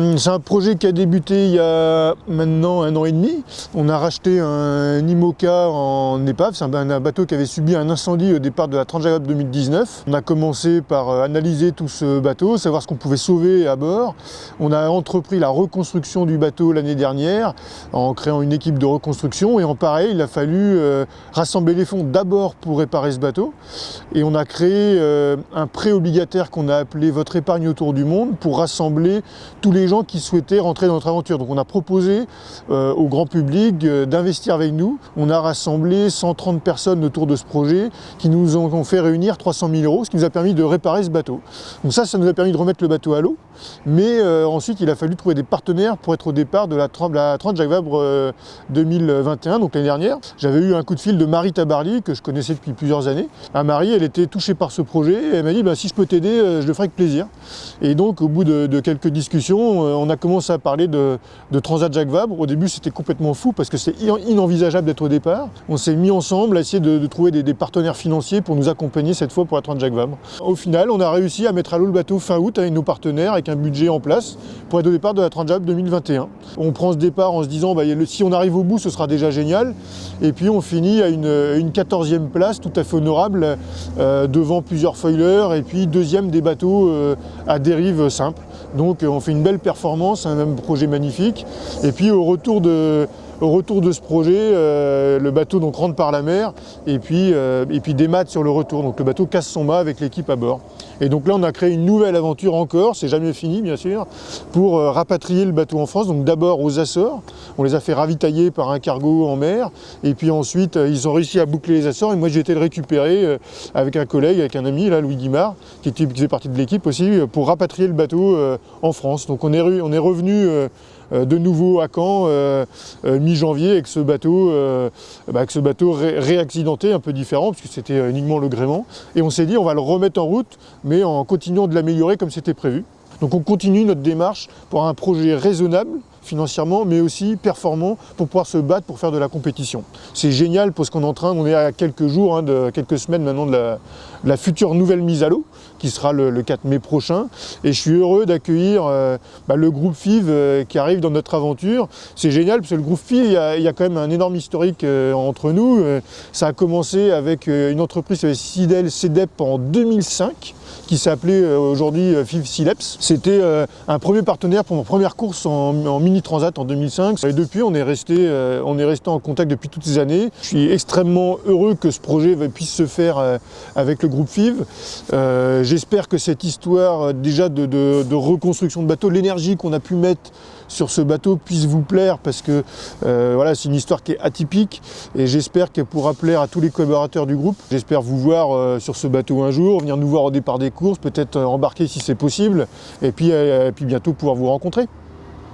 C'est un projet qui a débuté il y a maintenant 1 an et demi. On a racheté un IMOCA en épave, c'est un bateau qui avait subi un incendie au départ de la Transjava 2019. On a commencé par analyser tout ce bateau, savoir ce qu'on pouvait sauver à bord. On a entrepris la reconstruction du bateau l'année dernière en créant une équipe de reconstruction et en pareil, il a fallu rassembler les fonds d'abord pour réparer ce bateau et on a créé un prêt obligataire qu'on a appelé Votre épargne autour du monde pour rassembler tous les gens qui souhaitaient rentrer dans notre aventure. Donc on a proposé au grand public d'investir avec nous. On a rassemblé 130 personnes autour de ce projet qui nous ont fait réunir 300 000 €, ce qui nous a permis de réparer ce bateau. Donc ça nous a permis de remettre le bateau à l'eau. Mais ensuite, il a fallu trouver des partenaires pour être au départ de la Transjava 2021, donc l'année dernière. J'avais eu un coup de fil de Marie Tabarly, que je connaissais depuis plusieurs années. Marie, elle était touchée par ce projet et elle m'a dit si je peux t'aider, je le ferai avec plaisir. Et donc, au bout de quelques discussions, on a commencé à parler de Transat Jacques Vabre. Au début, c'était complètement fou parce que c'est inenvisageable d'être au départ. On s'est mis ensemble à essayer de trouver des partenaires financiers pour nous accompagner cette fois pour la Transat Jacques Vabre. Au final, on a réussi à mettre à l'eau le bateau fin août avec nos partenaires, avec un budget en place pour être au départ de la Transjava 2021. On prend ce départ en se disant si on arrive au bout, ce sera déjà génial. Et puis on finit à une 14e place tout à fait honorable devant plusieurs foilers et puis 2e des bateaux à dérive simple. Donc on fait une belle performance, un même projet magnifique. Et puis au retour de ce projet, le bateau donc rentre par la mer et puis démate sur le retour. Donc le bateau casse son mât avec l'équipe à bord. Et donc là, on a créé une nouvelle aventure encore, c'est jamais fini bien sûr, pour rapatrier le bateau en France. Donc d'abord aux Açores, on les a fait ravitailler par un cargo en mer, et puis ensuite ils ont réussi à boucler les Açores. Et moi j'ai été le récupérer avec un collègue, avec un ami, là, Louis Guimard, qui faisait partie de l'équipe aussi, pour rapatrier le bateau en France. Donc on est revenu de nouveau à Caen mi-janvier avec ce bateau réaccidenté, un peu différent parce que c'était uniquement le gréement, et on s'est dit on va le remettre en route mais en continuant de l'améliorer comme c'était prévu. Donc on continue notre démarche pour un projet raisonnable financièrement, mais aussi performant pour pouvoir se battre pour faire de la compétition. C'est génial parce on est à quelques jours, quelques semaines maintenant de la future nouvelle mise à l'eau, qui sera le 4 mai prochain. Et je suis heureux d'accueillir le groupe FIV qui arrive dans notre aventure. C'est génial parce que le groupe FIV, il y a quand même un énorme historique entre nous. Ça a commencé avec une entreprise qui s'appelait Sidel CEDEP en 2005, qui s'appelait aujourd'hui FIV Sileps. C'était un premier partenaire pour ma première course en mini transat en 2005. Et depuis, on est resté en contact depuis toutes ces années. Je suis extrêmement heureux que ce projet puisse se faire avec le groupe FIV. J'espère que cette histoire déjà de reconstruction de bateau, l'énergie qu'on a pu mettre sur ce bateau puisse vous plaire parce que c'est une histoire qui est atypique et j'espère qu'elle pourra plaire à tous les collaborateurs du groupe. J'espère vous voir sur ce bateau un jour, venir nous voir au départ des courses, peut-être embarquer si c'est possible et puis bientôt pouvoir vous rencontrer.